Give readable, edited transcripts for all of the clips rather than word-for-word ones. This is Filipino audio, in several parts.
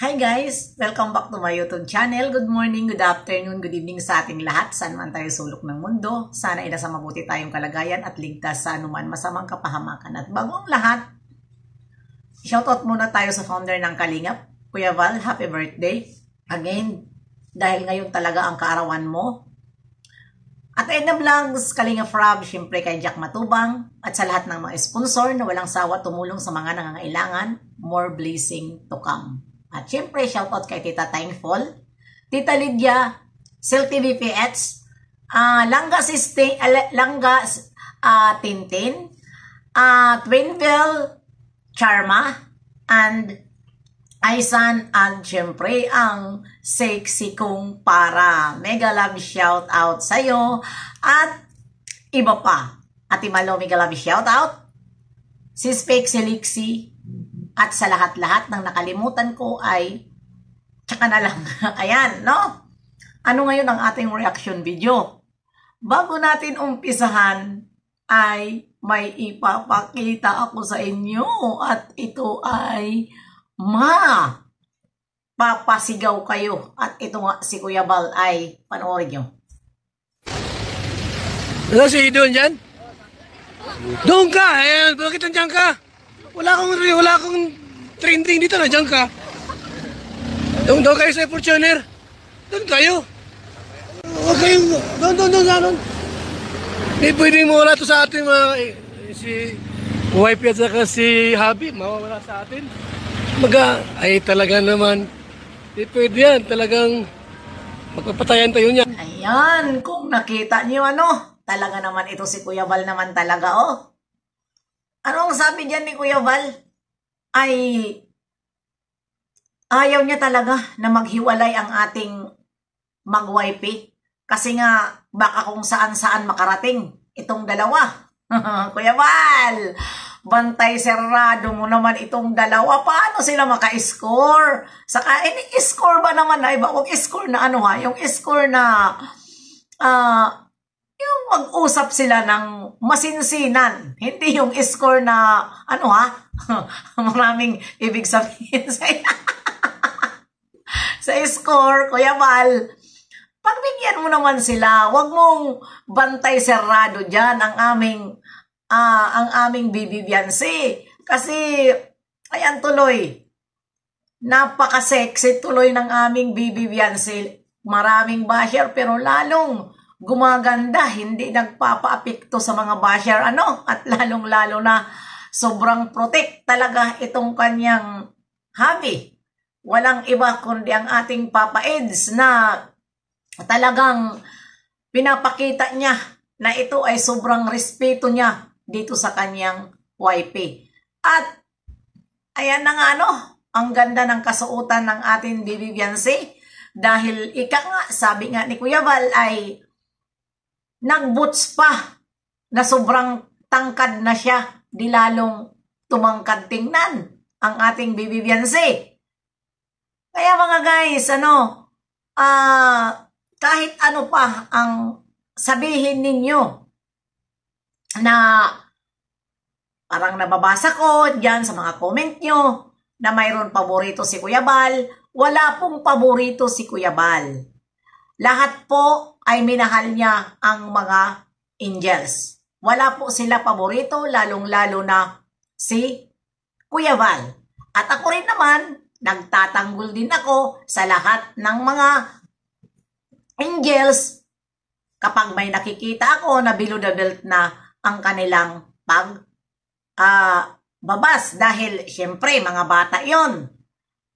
Hi guys! Welcome back to my YouTube channel. Good morning, good afternoon, good evening sa ating lahat. Saan man tayo sulok ng mundo. Sana ay nasa mabuti tayong kalagayan at ligtas sa anuman masamang kapahamakan. At bago ang lahat, shoutout muna tayo sa founder ng Kalingap, Kuya Val. Happy birthday! Again, dahil ngayon talaga ang kaarawan mo. At end of vlogs, Kalingap Rob, syempre kay Jack Matubang, at sa lahat ng mga sponsor na walang sawa tumulong sa mga nangangailangan, more blessing to come. At syempre, shoutout kay Tita Thankful, Tita Lydia, Sil TV PH, Langga Tintin, Twinville, Charma, and Aisan, and syempre ang sexy kong para. Mega love shoutout sa'yo at iba pa. Ate Malo, mega love shoutout. Si Spake, si Lixie, at sa lahat-lahat ng nakalimutan ko ay tsaka na lang. Ayan, no? Ano ngayon ang ating reaction video? Bago natin umpisahan ay may ipapakita ako sa inyo at ito ay papasigaw kayo. At ito nga si Kuya Val ay panoorin nyo. Ano si Idon dyan? Doon ka! Eh, bakit nandiyan ka? Wala akong trending dito, nandiyan ka. Doon kayo sa Fortuner. Doon kayo. Huwag kayong, doon. Hindi pwedeng mawala to sa atin mga, si wife at saka si Habi, mawawala sa atin. Ay talaga naman, hindi pwede yan, talagang magpapatayan tayo niya. Ayan, kung nakita niyo talaga naman ito si Kuya Val naman talaga, oh. Ano ang sabi diyan ni Kuya Val? Ay ayaw niya talaga na maghiwalay ang ating mag-wifey. Kasi nga baka kung saan-saan makarating itong dalawa. Kuya Val, bantay serrado mo naman itong dalawa. Paano sila maka-score? Saka, score ba naman na iba? Huwag score na yung score na yung mag-usap sila ng masinsinan. Hindi yung score na, maraming ibig sabihin sa score, Kuya Val. Pagbigyan mo naman sila, wag mong bantay serrado dyan ang aming Bibi Biancy. Kasi, ayan tuloy, napaka-sexy tuloy ng aming Bibi Biancy. Maraming basher pero lalong gumaganda, hindi nagpapa-apekto sa mga basher, at lalong-lalo na sobrang protect talaga itong kanyang hubby. Walang iba kundi ang ating Papa Eds na talagang pinapakita niya na ito ay sobrang respeto niya dito sa kanyang wifey. At ayan na nga ang ganda ng kasuotan ng ating Bibi Biancy dahil sabi nga ni Kuya Val ay nag-boots pa na sobrang tangkad na siya, di lalong tumangkad tingnan ang ating Bibi Biancy. Kaya mga guys, kahit ano pa ang sabihin ninyo na parang nababasa ko dyan sa mga comment nyo na mayroon paborito si Kuya Val, wala pong paborito si Kuya Val. Lahat po ay minahal niya ang mga angels. Wala po sila paborito, lalong-lalo na si Kuya Val. At ako rin naman, nagtatanggol din ako sa lahat ng mga angels kapag may nakikita ako na below the belt na ang kanilang babas. Dahil syempre mga bata yon.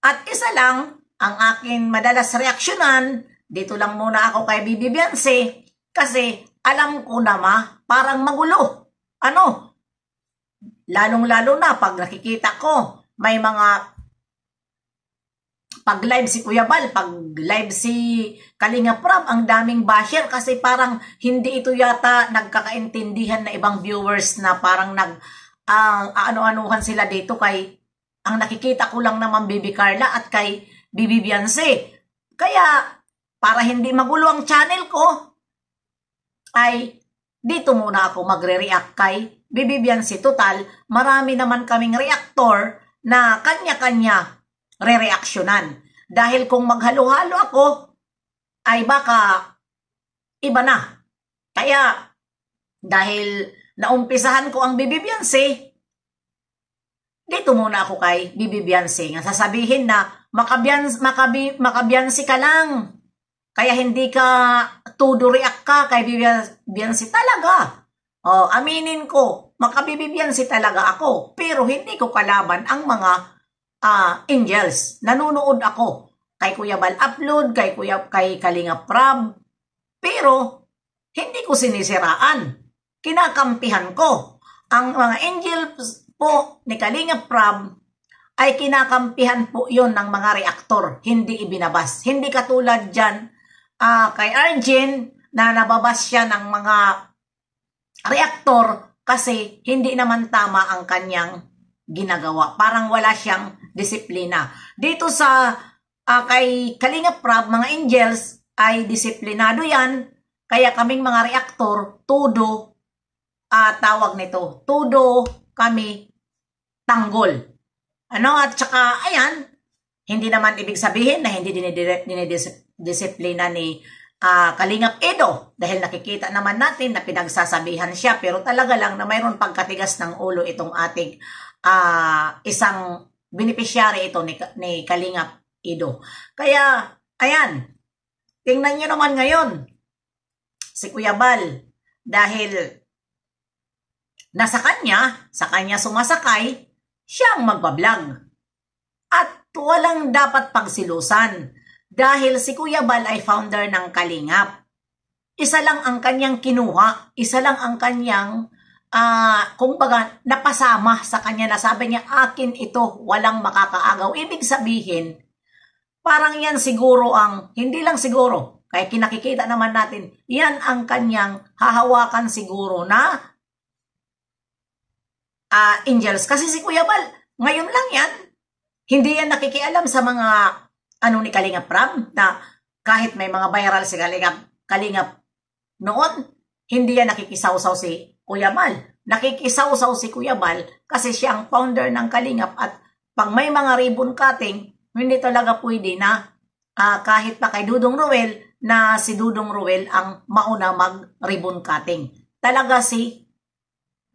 At isa lang ang akin madalas reaksyonan, dito lang muna ako kay Bibi Biancy kasi alam ko na parang magulo. Lalong-lalo na pag nakikita ko may mga pag-live si Kuya Val, pag-live si Kalingap Rob, ang daming basher kasi parang hindi ito yata nagkakaintindihan na ibang viewers na parang ano-anuhan sila dito kay ang nakikita ko lang naman Bibi Carla at kay Bibi Biancy. Kaya para hindi magulo ang channel ko, ay dito muna ako magre-react kay Bibi Biancy. Total, marami naman kaming reactor na kanya-kanya re-reaksyonan. Dahil kung maghalo-halo ako, ay baka iba na. Kaya, dahil naumpisahan ko ang Bibi Beyonce, dito muna ako kay Bibi Beyonce. Nga sasabihin na, makabiyansi ka lang. Kaya hindi ka todo react ka kay Bibi Beyonce talaga. Aminin ko, makabibi Beyonce talaga ako. Pero hindi ko kalaban ang mga angels. Nanonood ako kay Kuya Bal Upload, kay Kalinga Prab. Pero hindi ko sinisiraan. Kinakampihan ko. Ang mga angels po ni Kalinga Prab ay kinakampihan po yon ng mga reaktor. Hindi ibinabas. Hindi katulad dyan kay Arjen na nababas siya ng mga reaktor kasi hindi naman tama ang kanyang ginagawa. Parang wala siyang disiplina. Dito sa kay Kalinga Prab, mga angels ay disiplinado yan. Kaya kaming mga reaktor, todo, tawag nito, todo kami tanggol. At saka, ayan, hindi naman ibig sabihin na hindi dinidisiplina ni Kalingap Edo dahil nakikita naman natin na pinagsasabihan siya pero talaga lang na mayroon pagkatigas ng ulo itong ating isang beneficiary ito ni Kalingap Edo. Kaya, ayan, tingnan nyo naman ngayon si Kuya Bal dahil sa kanya sumasakay, siyang magbablog. At walang dapat pagsilusan dahil si Kuya Bal ay founder ng Kalingap. Isa lang ang kanyang kinuha, isa lang ang kanyang kumbaga napasama sa kanya na sabi niya akin ito, walang makakaagaw. Ibig sabihin, parang yan siguro hindi lang siguro, kaya kinakikita naman natin, yan ang kanyang hahawakan siguro na angels. Kasi si Kuya Bal, ngayon lang yan, hindi yan nakikialam sa mga ni Kalingap Prab na kahit may mga viral si Kalingap noon, hindi yan nakikisawsaw si Kuya Bal. Nakikisawsaw si Kuya Bal kasi siya ang founder ng Kalingap at pag may mga ribbon cutting, hindi talaga pwede na kahit pa kay Dudong Ruel na si Dudong Ruel ang mauna mag-ribbon cutting. Talaga si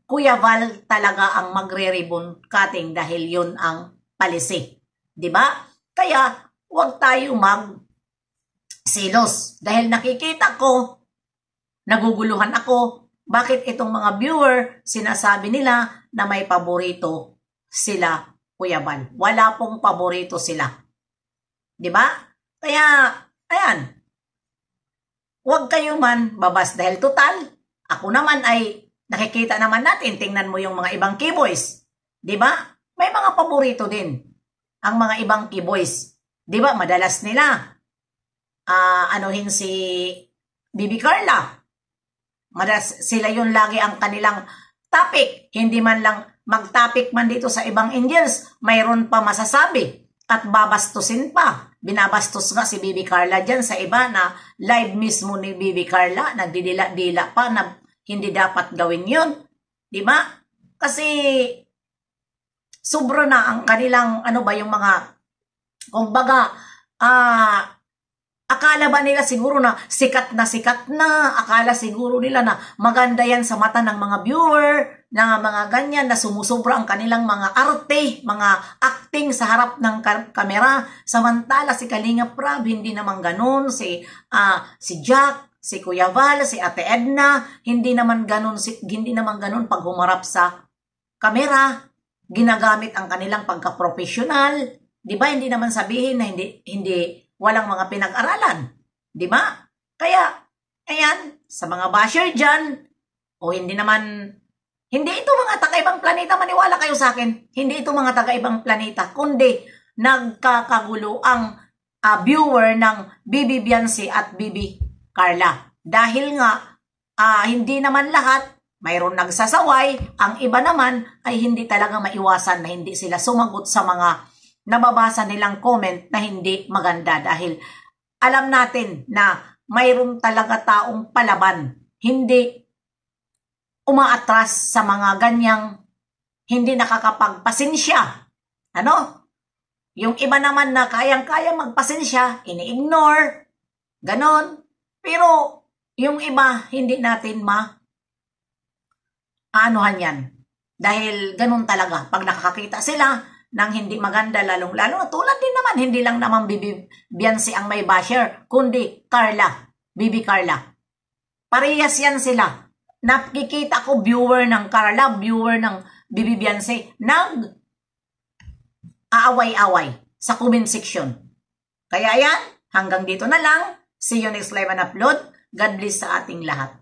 Kuya Bal talaga ang magre-ribbon cutting dahil yun ang policy. Diba? Kaya, huwag tayo mag-silos. Dahil nakikita ko, naguguluhan ako, bakit itong mga viewer, sinasabi nila na may paborito sila, Kuya Bal. Wala pong paborito sila. Diba? Kaya, ayan, huwag kayo man babas dahil total, ako naman ay nakikita naman natin, tingnan mo yung mga ibang keyboys. Diba? May mga paborito din ang mga ibang keyboys. Diba? Madalas nila anuhin si Bibi Carla. Madalas sila yun lagi ang kanilang topic. Hindi man lang mag-topic man dito sa ibang angels, mayroon pa masasabi at babastusin pa. Binabastos nga si Bibi Carla dyan sa iba na live mismo ni Bibi Carla, nagdidila-dila pa na hindi dapat gawin yun. Diba? Kasi sobra na ang kanilang, yung mga, kumbaga, akala ba nila siguro na sikat na, akala siguro nila na maganda yan sa mata ng mga viewer, na mga ganyan, na sumusobra ang kanilang mga arte, mga acting sa harap ng kamera. Samantala si Kalinga Prab, hindi naman ganun, si Jack, si Kuya Val, si Ate Edna, hindi naman ganun pag humarap sa kamera, ginagamit ang kanilang pagka-professional, 'di ba? Hindi naman sabihin na hindi walang mga pinag-aralan, 'di ba? Kaya ayan, sa mga basher diyan, hindi ito mga taga-ibang planeta, maniwala kayo sa akin. Hindi ito mga taga-ibang planeta, kundi nagkakagulo ang viewer ng Bibi Beyonce at Bibi Carla. Dahil nga, hindi naman lahat, mayroon nagsasaway, ang iba naman ay hindi talaga maiwasan na hindi sila sumagot sa mga nababasa nilang comment na hindi maganda. Dahil alam natin na mayroon talaga taong palaban, hindi umaatras sa mga ganyang hindi nakakapagpasensya. Yung iba naman na kayang-kaya magpasensya, ini-ignore, ganon. Pero yung iba, hindi natin aanuhan yan. Dahil ganon talaga. Pag nakakakita sila ng hindi maganda, lalong-lalo, tulad din naman, hindi lang naman Bibi Beyonce ang may basher, kundi Carla, Bibi Carla. Parehas yan sila. Nakikita ko viewer ng Carla, viewer ng Bibi Beyonce, aaway-away sa comment section. Kaya yan, hanggang dito na lang. See you next live and upload. God bless sa ating lahat.